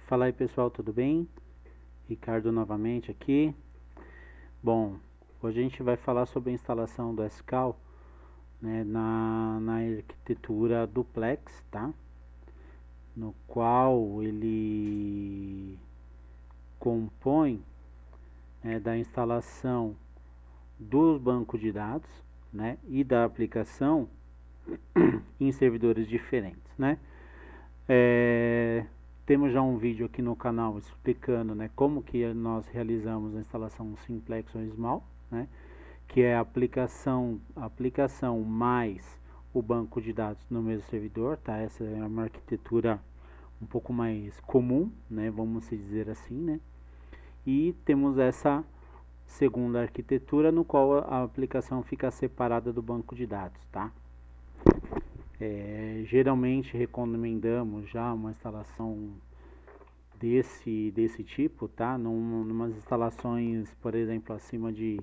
Fala aí pessoal, tudo bem? Ricardo novamente aqui. Bom, hoje a gente vai falar sobre a instalação do SCAL, né, na arquitetura duplex, tá? No qual ele compõe, da instalação dos bancos de dados, né, e da aplicação em servidores diferentes, né? Temos já um vídeo aqui no canal explicando, né, como que nós realizamos a instalação simplex ou small, né, que é a aplicação mais o banco de dados no mesmo servidor, tá? Essa é uma arquitetura um pouco mais comum, né, vamos dizer assim, né? E temos essa segunda arquitetura no qual a aplicação fica separada do banco de dados, tá? Geralmente recomendamos já uma instalação desse tipo, tá? Numas instalações, por exemplo, acima de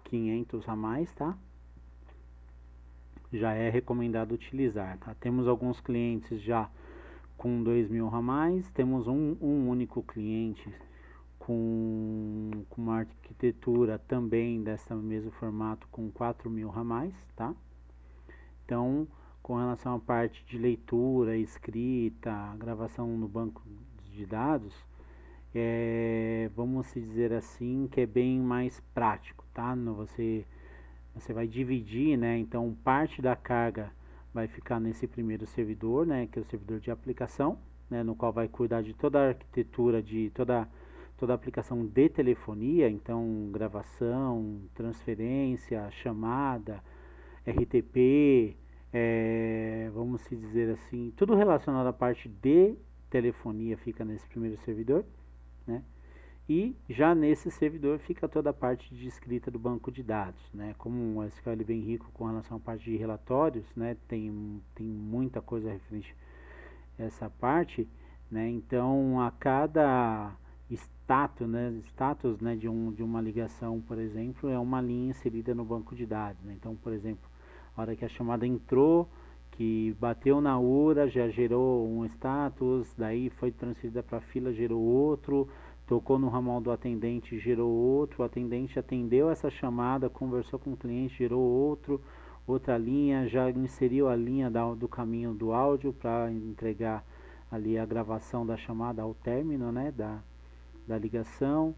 500 a mais, tá? Já é recomendado utilizar, tá? Temos alguns clientes já com 2000 a mais, temos um único cliente com uma arquitetura também desse mesmo formato com 4000 a mais, tá? Então, com relação à parte de leitura, escrita, gravação no banco de dados, vamos dizer assim, que é bem mais prático, tá? Você vai dividir, né? Então, parte da carga vai ficar nesse primeiro servidor, né? Que é o servidor de aplicação, né? No qual vai cuidar de toda a arquitetura, de toda a aplicação de telefonia, então gravação, transferência, chamada, RTP, vamos dizer assim, tudo relacionado à parte de telefonia fica nesse primeiro servidor, né? E já nesse servidor fica toda a parte de escrita do banco de dados, né? Como o SQL é bem rico com relação à parte de relatórios, né? Tem muita coisa referente a essa parte, né? Então a cada status, né, de uma ligação, por exemplo, é uma linha inserida no banco de dados, né? Então, por exemplo, a hora que a chamada entrou, que bateu na URA, já gerou um status, daí foi transferida para a fila, gerou outro, tocou no ramal do atendente, gerou outro, o atendente atendeu essa chamada, conversou com o cliente, gerou outra linha, já inseriu a linha do caminho do áudio para entregar ali a gravação da chamada ao término, né, da ligação.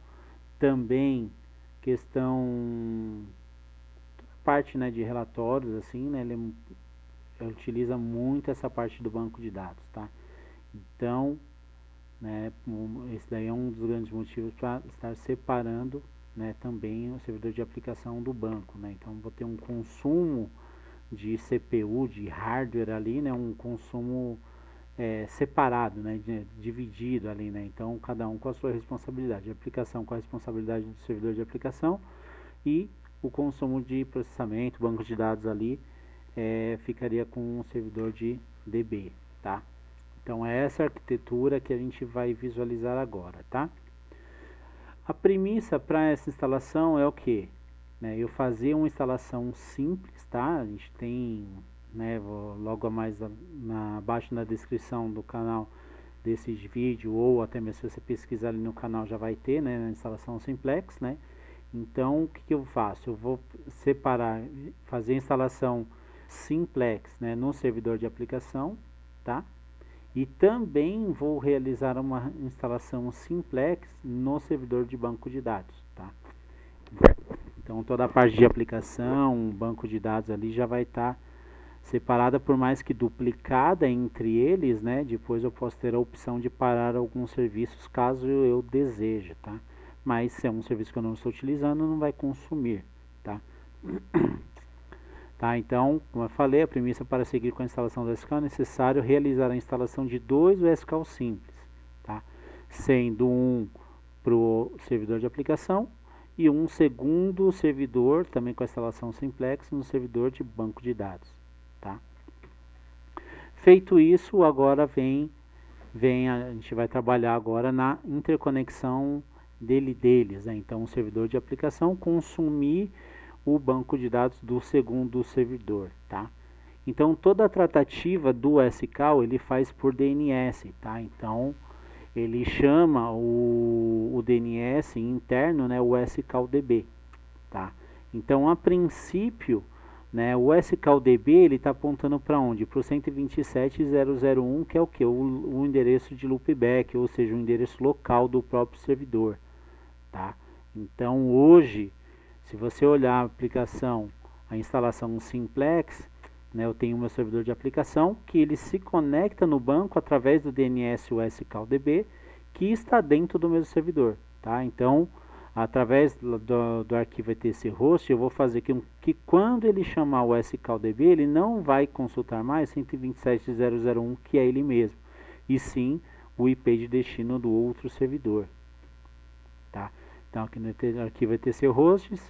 Também questão parte, né, de relatórios, assim, né, ele utiliza muito essa parte do banco de dados, tá? Então, né, esse daí é um dos grandes motivos para estar separando, né, também o servidor de aplicação do banco, né? Então, vou ter um consumo de CPU, de hardware ali, né, um consumo separado, né, dividido ali, né? Então, cada um com a sua responsabilidade. A aplicação com a responsabilidade do servidor de aplicação e o consumo de processamento, banco de dados ali, ficaria com o servidor de DB, tá? Então é essa arquitetura que a gente vai visualizar agora, tá? A premissa para essa instalação é o que? Né, eu fazer uma instalação simples, tá? A gente tem, né, vou logo mais abaixo na descrição do canal desse vídeo, ou até mesmo se você pesquisar ali no canal já vai ter, né, a instalação simplex, né? Então o que eu faço? Eu vou separar, fazer a instalação simplex, né, no servidor de aplicação, tá? E também vou realizar uma instalação simplex no servidor de banco de dados, tá? Então toda a parte de aplicação, banco de dados ali já vai estar separada, por mais que duplicada entre eles, né? Depois eu posso ter a opção de parar alguns serviços caso eu deseje, tá? Mas se é um serviço que eu não estou utilizando, não vai consumir, tá? Tá, então, como eu falei, a premissa para seguir com a instalação do SQL é necessário realizar a instalação de dois SQL simples, tá? Sendo um para o servidor de aplicação e um segundo servidor, também com a instalação simplex, no servidor de banco de dados, tá? Feito isso, agora a gente vai trabalhar agora na interconexão deles, né? Então, o servidor de aplicação consumir o banco de dados do segundo servidor, tá? Então toda a tratativa do SQL ele faz por DNS, tá? Então ele chama o DNS interno, né, o SCALDB, tá? Então, a princípio, né, o SCALDB ele está apontando para onde? Para o 127.0.0.1, que é o que? O endereço de loopback, ou seja, o endereço local do próprio servidor, tá? Então, hoje, se você olhar a aplicação, a instalação Simplex, né, eu tenho meu servidor de aplicação que ele se conecta no banco através do DNS USCalDB, que está dentro do mesmo servidor, tá? Então, através do arquivo etc host, eu vou fazer que quando ele chamar o SCalDB, ele não vai consultar mais 127.0.0.1, que é ele mesmo, e sim o IP de destino do outro servidor, tá? Então, aqui no arquivo etc hosts,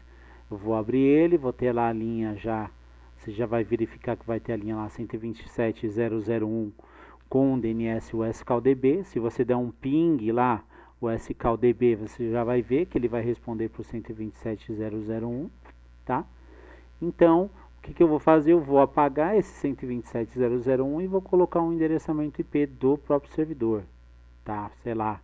eu vou abrir ele, vou ter lá a linha já. Você já vai verificar que vai ter a linha lá 127.0.0.1 com o DNS USCalDB. Se você der um ping lá, o SCalDB, você já vai ver que ele vai responder para o 127.0.0.1, tá? Então, o que eu vou fazer? Eu vou apagar esse 127.0.0.1 e vou colocar um endereçamento IP do próprio servidor, tá? Sei lá,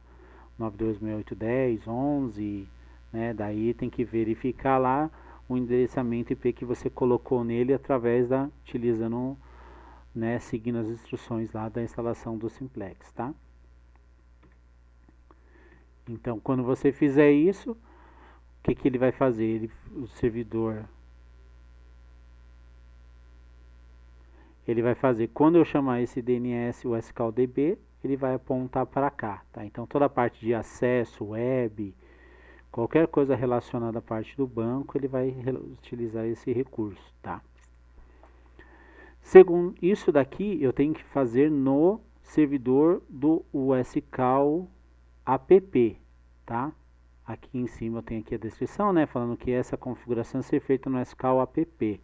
92.168.10.11, né? Daí tem que verificar lá o endereçamento IP que você colocou nele através utilizando, né, seguindo as instruções lá da instalação do Simplex, tá? Então, quando você fizer isso, o que ele vai fazer? O servidor, ele vai fazer, quando eu chamar esse DNS USCalDB, ele vai apontar para cá, tá? Então, toda a parte de acesso, web, qualquer coisa relacionada à parte do banco, ele vai utilizar esse recurso, tá? Segundo isso daqui, eu tenho que fazer no servidor do USCal app, tá? Aqui em cima eu tenho aqui a descrição, né, falando que essa configuração ser feita no SCal app,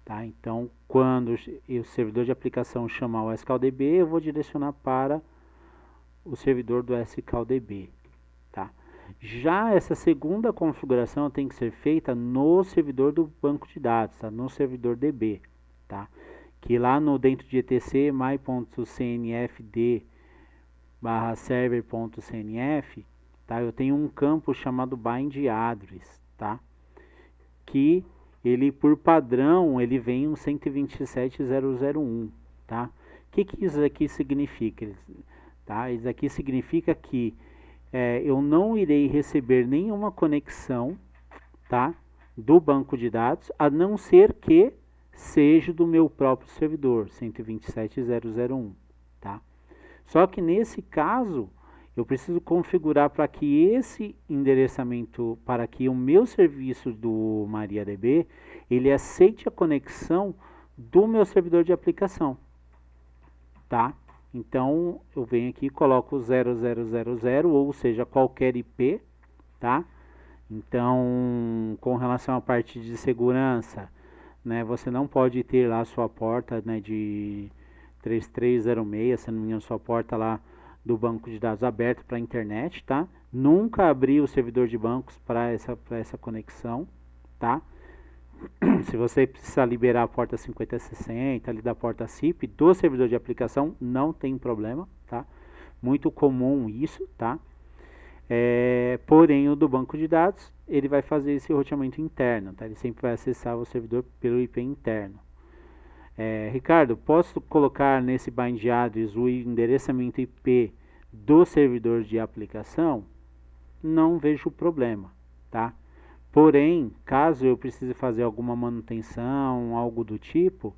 tá? Então, quando o servidor de aplicação chamar o SCalDB, eu vou direcionar para o servidor do SCalDB, tá? Já essa segunda configuração tem que ser feita no servidor do banco de dados, tá? No servidor DB, tá? Que lá no dentro de etc my.cnfd /server.cnf, tá? Eu tenho um campo chamado bind address, tá? Que ele por padrão ele vem um 127.0.0.1, tá? O que isso aqui significa? Tá? Isso aqui significa que eu não irei receber nenhuma conexão, tá, do banco de dados, a não ser que seja do meu próprio servidor, 127.0.0.1, tá? Só que nesse caso, eu preciso configurar para que esse endereçamento, para que o meu serviço do MariaDB, ele aceite a conexão do meu servidor de aplicação, tá? Então, eu venho aqui e coloco 0000, ou seja, qualquer IP, tá? Então, com relação à parte de segurança, né, você não pode ter lá a sua porta, né, de 3306, se não me engano, sua porta lá do banco de dados aberta para a internet, tá? Nunca abrir o servidor de bancos para essa conexão, tá? Se você precisar liberar a porta 5060, ali da porta SIP, do servidor de aplicação, não tem problema, tá? Muito comum isso, tá? Porém, o do banco de dados, ele vai fazer esse roteamento interno, tá? Ele sempre vai acessar o servidor pelo IP interno. Ricardo, posso colocar nesse bind address o endereçamento IP do servidor de aplicação? Não vejo problema, tá? Porém, caso eu precise fazer alguma manutenção, algo do tipo,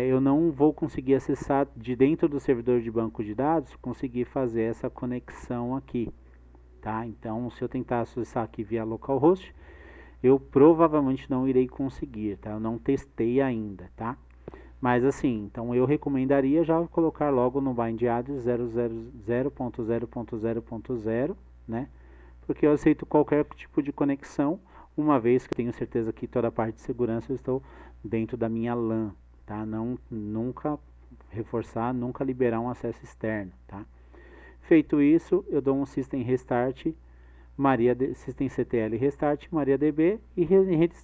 eu não vou conseguir acessar de dentro do servidor de banco de dados, conseguir fazer essa conexão aqui, tá? Então, se eu tentar acessar aqui via localhost, eu provavelmente não irei conseguir, tá? Eu não testei ainda, tá? Mas assim, então eu recomendaria já colocar logo no bind address 0.0.0.0.0, né? Porque eu aceito qualquer tipo de conexão, uma vez que eu tenho certeza que toda a parte de segurança eu estou dentro da minha LAN, tá? Nunca reforçar, nunca liberar um acesso externo, tá? Feito isso, eu dou um system restart, systemctl restart MariaDB e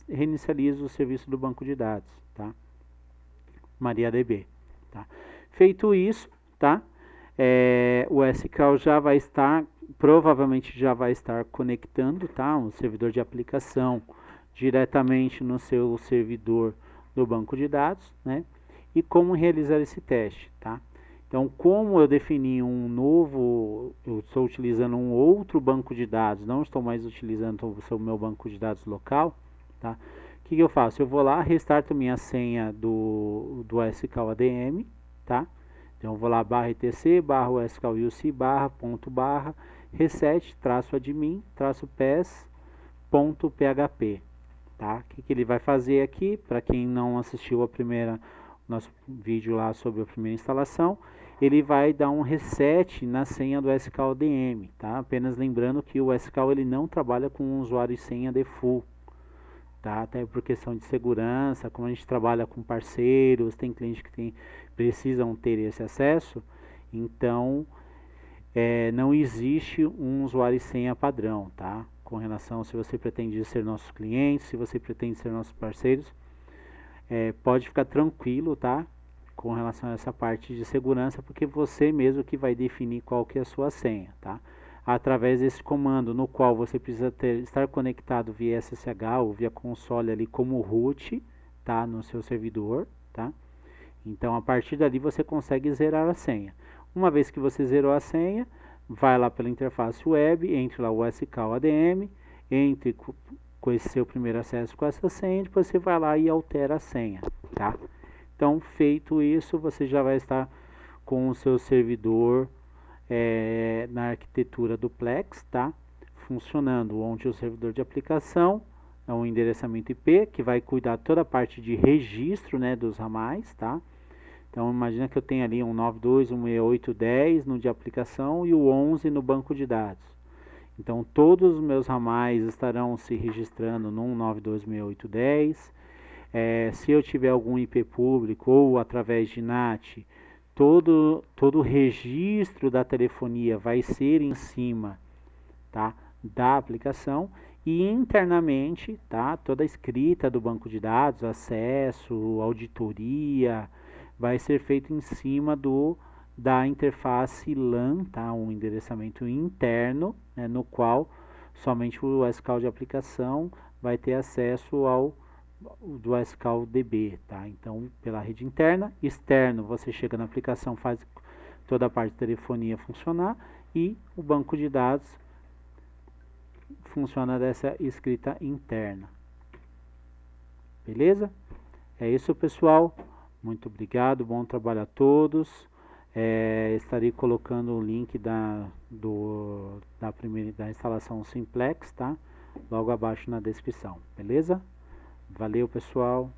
reinicializo o serviço do banco de dados, tá? MariaDB, tá? Feito isso, tá? o SQL já vai estar, provavelmente já vai estar conectando, tá? Um servidor de aplicação diretamente no seu servidor do banco de dados, né? E como realizar esse teste, tá? Então, como eu defini um novo, eu estou utilizando um outro banco de dados, não estou mais utilizando o meu banco de dados local, tá? O que eu faço? Eu vou lá, restarto minha senha do SQL ADM, tá? Então, eu vou lá, barra etc, barra SQL barra, ponto, barra, reset, traço admin, traço pass, ponto, php, tá? O que ele vai fazer aqui, para quem não assistiu a primeira, nosso vídeo lá sobre a primeira instalação, ele vai dar um reset na senha do SQL DM, tá? Apenas lembrando que o SQL ele não trabalha com usuário e senha default, tá? Até por questão de segurança, como a gente trabalha com parceiros, tem clientes que precisam ter esse acesso, então não existe um usuário e senha padrão, tá? Com relação se você pretende ser nossos clientes, se você pretende ser nossos parceiros, pode ficar tranquilo, tá? Com relação a essa parte de segurança, porque você mesmo que vai definir qual que é a sua senha, tá? Através desse comando, no qual você precisa estar conectado via SSH ou via console ali como root, tá? No seu servidor, tá? Então, a partir dali você consegue zerar a senha. Uma vez que você zerou a senha, vai lá pela interface web, entre lá o SQL ADM, entre com esse seu primeiro acesso com essa senha, depois você vai lá e altera a senha, tá? Então, feito isso, você já vai estar com o seu servidor na arquitetura do Plex, tá? Funcionando, onde o servidor de aplicação é um endereçamento IP, que vai cuidar toda a parte de registro, né, dos ramais, tá? Então, imagina que eu tenho ali um 92.168.10 no de aplicação e o 11 no banco de dados. Então, todos os meus ramais estarão se registrando no 92.168.10. Se eu tiver algum IP público ou através de NAT, todo o registro da telefonia vai ser em cima, tá, da aplicação, e internamente, tá, toda a escrita do banco de dados, acesso, auditoria, vai ser feito em cima da interface LAN, tá, um endereçamento interno, né, no qual somente o SQL de aplicação vai ter acesso ao do SQL DB, tá? Então, pela rede interna, externo, você chega na aplicação, faz toda a parte de telefonia funcionar, e o banco de dados funciona dessa escrita interna. Beleza? É isso, pessoal. Muito obrigado, bom trabalho a todos. Estarei colocando o link da instalação Simplex, tá? Logo abaixo na descrição, beleza? Valeu, pessoal.